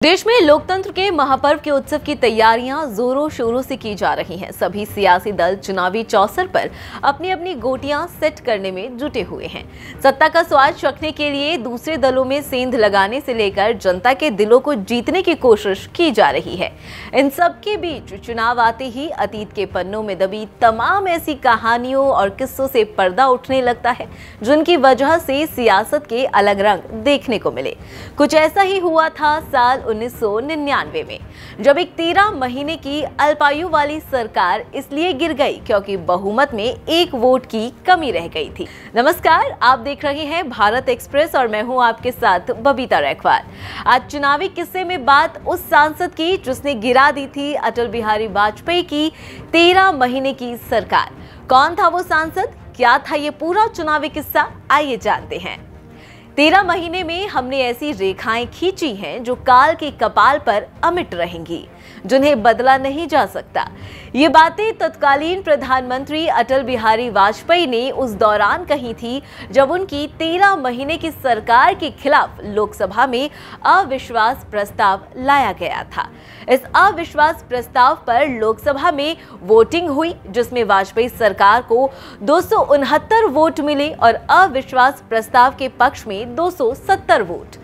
देश में लोकतंत्र के महापर्व के उत्सव की तैयारियां जोरों शोरों से की जा रही हैं। सभी सियासी दल चुनावी चौसर पर अपनी अपनी गोटियां सेट करने में जुटे हुए हैं। सत्ता का स्वाद चखने के लिए दूसरे दलों में सेंध लगाने से लेकर जनता के दिलों को जीतने की कोशिश की जा रही है। इन सब के बीच चुनाव आते ही अतीत के पन्नों में दबी तमाम ऐसी कहानियों और किस्सों से पर्दा उठने लगता है, जिनकी वजह से सियासत के अलग रंग देखने को मिले। कुछ ऐसा ही हुआ था साल 1999 में, जब एक 13 महीने की अल्पायु वाली सरकार इसलिए गिर गई क्योंकि बहुमत में एक वोट की कमी रह गई थी। नमस्कार, आप देख रहे हैं भारत एक्सप्रेस और मैं हूं आपके साथ बबीता रैखवार। आज चुनावी किस्से में बात उस सांसद की जिसने गिरा दी थी अटल बिहारी वाजपेयी की 13 महीने की सरकार। कौन था वो सांसद, क्या था ये पूरा चुनावी किस्सा, आइए जानते हैं। 13 महीने में हमने ऐसी रेखाएं खींची हैं जो काल के कपाल पर अमिट रहेंगी, जिन्हें बदला नहीं जा सकता। ये बातें तत्कालीन प्रधानमंत्री अटल बिहारी वाजपेयी ने उस दौरान कही थी जब उनकी 13 महीने की सरकार के खिलाफ लोकसभा में अविश्वास प्रस्ताव लाया गया था। इस अविश्वास प्रस्ताव पर लोकसभा में वोटिंग हुई, जिसमें वाजपेयी सरकार को 269 वोट मिले और अविश्वास प्रस्ताव के पक्ष में 270 वोट।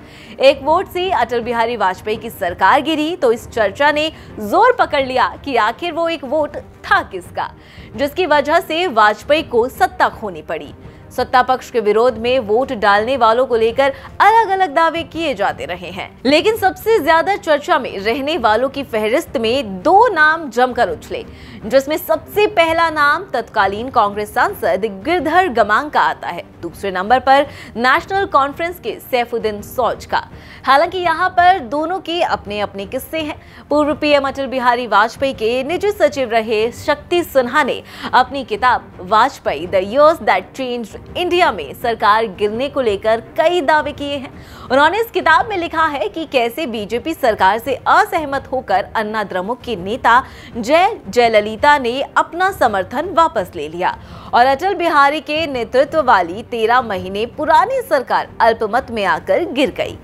एक वोट से अटल बिहारी वाजपेयी की सरकार गिरी तो इस चर्चा ने जोर पकड़ लिया कि आखिर वो एक वोट था किसका, जिसकी वजह से वाजपेयी को सत्ता खोनी पड़ी। सत्ता पक्ष के विरोध में वोट डालने वालों को लेकर अलग अलग दावे किए जाते रहे हैं, लेकिन सबसे ज्यादा चर्चा में रहने वालों की फहरिस्त में 2 नाम जमकर उछले, जिसमें सबसे पहला नाम तत्कालीन कांग्रेस सांसद गिरधर गमांग का आता है। दूसरे नंबर पर नेशनल कॉन्फ्रेंस के सैफुद्दीन सोज का। हालांकि यहाँ पर दोनों के अपने अपने किस्से हैं। पूर्व पीएम अटल बिहारी वाजपेयी के निजी सचिव रहे शक्ति सिन्हा ने अपनी किताब Vajpayee the years that changed India में सरकार गिरने को लेकर कई दावे किए हैं। उन्होंने इस किताब में लिखा है कि कैसे बीजेपी सरकार से असहमत होकर अन्ना द्रमुक की नेता जयललिता ने अपना समर्थन वापस ले लिया और अटल बिहारी के नेतृत्व वाली 13 महीने पुरानी सरकार अल्पमत में आकर गिर गई।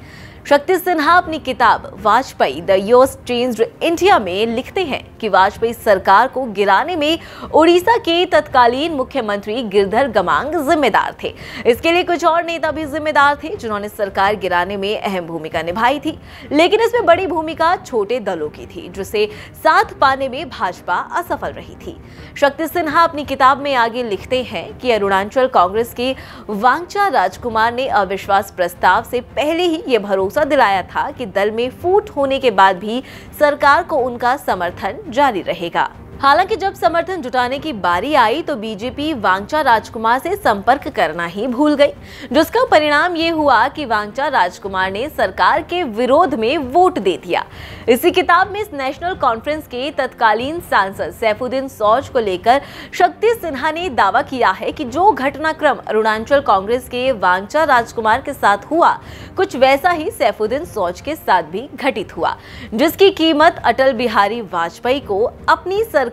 शक्ति सिन्हा अपनी किताब Vajpayee the years changed India में लिखते हैं कि वाजपेयी सरकार को गिराने में उड़ीसा के तत्कालीन मुख्यमंत्री गिरधर गमांग जिम्मेदार थे। इसके लिए कुछ और नेता भी जिम्मेदार थे जिन्होंने सरकार गिराने में अहम भूमिका निभाई थी, लेकिन इसमें बड़ी भूमिका छोटे दलों की थी, जिसे साथ पाने में भाजपा असफल रही थी। शक्ति सिन्हा अपनी किताब में आगे लिखते हैं कि अरुणाचल कांग्रेस के वांगचा राजकुमार ने अविश्वास प्रस्ताव से पहले ही ये भरोसा दिलाया था कि दल में फूट होने के बाद भी सरकार को उनका समर्थन जारी रहेगा। हालांकि जब समर्थन जुटाने की बारी आई तो बीजेपी वांगचा राजकुमार से संपर्क करना ही भूल गई, जिसका परिणाम ये हुआ कि वांगचा राजकुमार ने सरकार के विरोध में वोट दे दिया। इसी किताब में इस नेशनल कॉन्फ्रेंस के तत्कालीन सांसद सैफुद्दीन सोज को लेकर शक्ति सिन्हा ने दावा किया है कि जो घटनाक्रम अरुणाचल कांग्रेस के वांगचा राजकुमार के साथ हुआ, कुछ वैसा ही सैफुद्दीन सोज के साथ भी घटित हुआ, जिसकी कीमत अटल बिहारी वाजपेयी को अपनी सरकार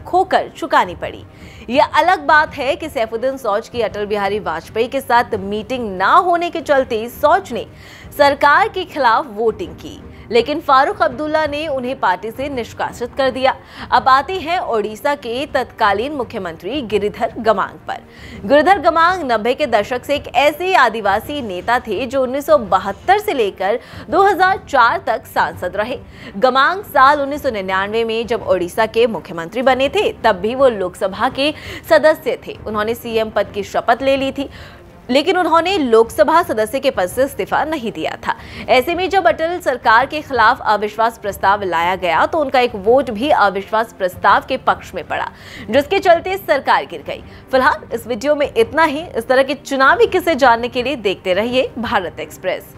खोकर चुकानी पड़ी। यह अलग बात है कि सैफुद्दीन सोज की अटल बिहारी वाजपेयी के साथ मीटिंग ना होने के चलते सोज ने सरकार के खिलाफ वोटिंग की, लेकिन फारूक अब्दुल्ला ने उन्हें पार्टी से निष्कासित कर दिया। अब आते हैं ओडिशा के तत्कालीन मुख्यमंत्री गिरिधर गमांग पर। गिरिधर गमांग 90 के दशक से एक ऐसे आदिवासी नेता थे जो 1972 से लेकर 2004 तक सांसद रहे। गमांग साल 1999 में जब ओडिशा के मुख्यमंत्री बने थे, तब भी वो लोकसभा के सदस्य थे। उन्होंने सीएम पद की शपथ ले ली थी, लेकिन उन्होंने लोकसभा सदस्य के पद से इस्तीफा नहीं दिया था। ऐसे में जब अटल सरकार के खिलाफ अविश्वास प्रस्ताव लाया गया तो उनका एक वोट भी अविश्वास प्रस्ताव के पक्ष में पड़ा, जिसके चलते सरकार गिर गई। फिलहाल इस वीडियो में इतना ही। इस तरह के चुनावी किस्से जानने के लिए देखते रहिए भारत एक्सप्रेस।